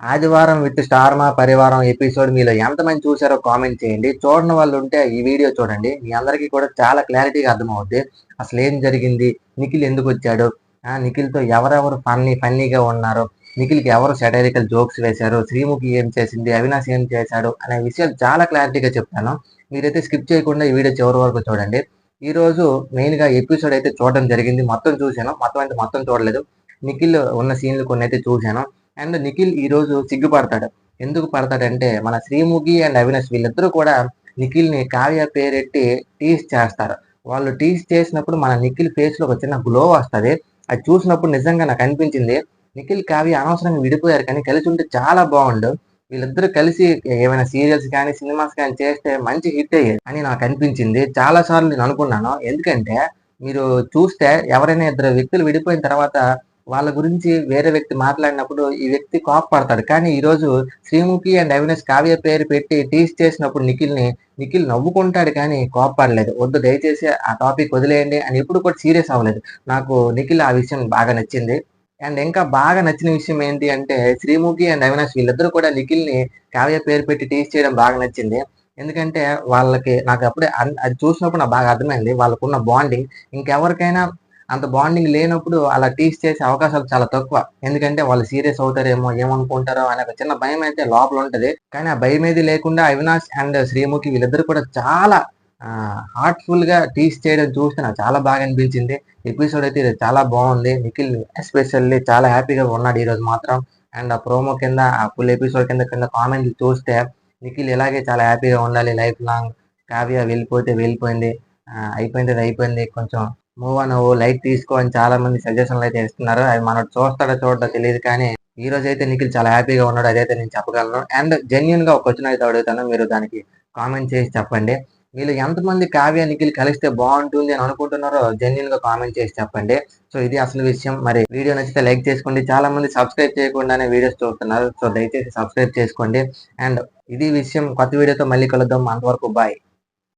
ఆదివారం with star మా పరివారం ఎపిసోడ్ మీలో ఎంతమంది చూసారో కామెంట్ చేయండి. చూడని వాళ్ళు ఉంటే ఈ వీడియో చూడండి. మీ అందరికీ కూడా చాలా క్లారిటీగా అర్థమవుద్ది. అసలు ఏం జరిగింది? నిఖిల్ ఎందుకు వచ్చాడు? నిఖిల్‌తో ఎవరెవరు ఫన్నీగా ఉన్నారు? నిఖిల్‌కి ఎవరు సెటైరికల్ జోక్స్ వేశారు? శ్రీముఖి ఏం చేసింది? అవినాష్ ఏం చేశాడు? అనే విషయాలు చాలా క్లారిటీగా చెప్తాను. మీరైతే స్కిప్ చేయకుండా ఈ వీడియో చివరి వరకు చూడండి. ఈరోజు మెయిన్‌గా ఎపిసోడ్ అయితే చూడడం జరిగింది. మొత్తం చూశాను. మొత్తం అంటే మొత్తం చూడలేదు. నిఖిల్ ఉన్న సీన్‌లు కొన్నైతే చూశాను. అండ్ నిఖిల్ ఈ రోజు సిగ్గుపడతాడు. ఎందుకు పడతాడంటే మన శ్రీముఖి అండ్ అవినాష్ వీళ్ళిద్దరూ కూడా నిఖిల్‌ని కావ్య పేరెట్టి టీజ్ చేస్తారు. వాళ్ళు టీజ్ చేసినప్పుడు మన నిఖిల్ ఫేస్‌లో ఒక చిన్న గ్లో వస్తది. అది చూసినప్పుడు నిజంగా నాకు అనిపించింది. నిఖిల్, కావ్య అనవసరంగా విడిపోయారు కానీ కలిసి ఉంటే చాలా బావుండు. వీళ్ళిద్దరూ కలిసి ఏమైనా సీరియల్స్ కానీ, సినిమాస్ కానీ చేస్తే మంచి హిట్ అయ్యేది అని నాకు అనిపించింది. చాలా సార్లు నేను అనుకున్నాను. ఎందుకంటే మీరు చూస్తే ఎవరైనా ఇద్దరు వ్యక్తులు విడిపోయిన తర్వాత వాళ్ళ గురించి వేరే వ్యక్తి మాట్లాడినప్పుడు ఈ వ్యక్తి కోపపడతాడు. కానీ ఈరోజు శ్రీముఖి అండ్ అవినాష్ కావ్య పేరు పెట్టి టీజ్ చేసినప్పుడు నిఖిల్ నవ్వుకుంటాడు కానీ కోపపడలేదు. వద్దు దయచేసి ఆ టాపిక్ వదిలేయండి అని ఎప్పుడు కూడా సీరియస్ అవ్వలేదు. నాకు నిఖిల్ ఆ విషయం బాగా నచ్చింది. అండ్ ఇంకా బాగా నచ్చిన విషయం ఏంటి అంటే శ్రీముఖి అండ్ అవినాష్ వీళ్ళిద్దరూ కూడా నిఖిల్‌ని కావ్య పేరు పెట్టి టీజ్ చేయడం బాగా నచ్చింది. ఎందుకంటే వాళ్ళకి నాకు అప్పుడే అది చూసినప్పుడు నాకు బాగా అర్థమైంది. వాళ్ళకున్న బాండింగ్ ఇంకెవరికైనా అంత బాండింగ్ లేనప్పుడు అలా టీజ్ చేసే అవకాశాలు చాలా తక్కువ. ఎందుకంటే వాళ్ళు సీరియస్ అవుతారేమో, ఏమనుకుంటారో అనే ఒక చిన్న భయమైతే లోపల ఉంటది. కానీ ఆ భయమేది లేకుండా అవినాష్ అండ్ శ్రీముఖి వీళ్ళిద్దరూ కూడా చాలా హార్ట్‌ఫుల్‌గా టీజ్ చేయడం చూస్తే నాకు చాలా బాగా అనిపించింది. ఎపిసోడ్ అయితే ఇది చాలా బావుంది. నిఖిల్ ఎస్పెషల్లీ చాలా హ్యాపీగా ఉన్నాడు ఈరోజు మాత్రం. అండ్ ఆ ప్రోమో కింద ఆ ఫుల్ ఎపిసోడ్ కింద కామెంట్లు చూస్తే నిఖిల్ ఇలాగే చాలా హ్యాపీగా ఉండాలి లైఫ్ లాంగ్. కావ్య వెళ్ళిపోతే వెళ్ళిపోయింది. అయిపోయింది అది అయిపోయింది. కొంచెం మూవ్ ఆన్ అవ్వు, లైట్ తీసుకో అని చాలా మంది సజెషన్లు అయితే ఇస్తున్నారు. అవి మనోడు చూస్తాడో చూడడో తెలీదు కానీ ఈ రోజు అయితే నిఖిల్ చాలా హ్యాపీగా ఉన్నాడు. అదైతే నేను చెప్పగలను. అండ్ జెన్యూన్‌గా ఒక క్వెషన్ అయితే అడుగుతాను. మీరు దానికి కామెంట్ చేసి చెప్పండి. మీలో ఎంతమంది కావ్య, నిఖిల్ కలిస్తే బావుంటుంది అని అనుకుంటున్నారో జెన్యూన్‌గా కామెంట్ చేసి చెప్పండి. సో ఇది అసలు విషయం. మరి వీడియో నచ్చితే లైక్ చేసుకోండి. చాలా మంది సబ్స్క్రైబ్ చేయకుండానే వీడియోస్ చూస్తున్నారు. సో దయచేసి సబ్స్క్రైబ్ చేసుకోండి. అండ్ ఇది విషయం. కొత్త వీడియోతో మళ్ళీ కలుద్దాం. అంతవరకు బాయ్.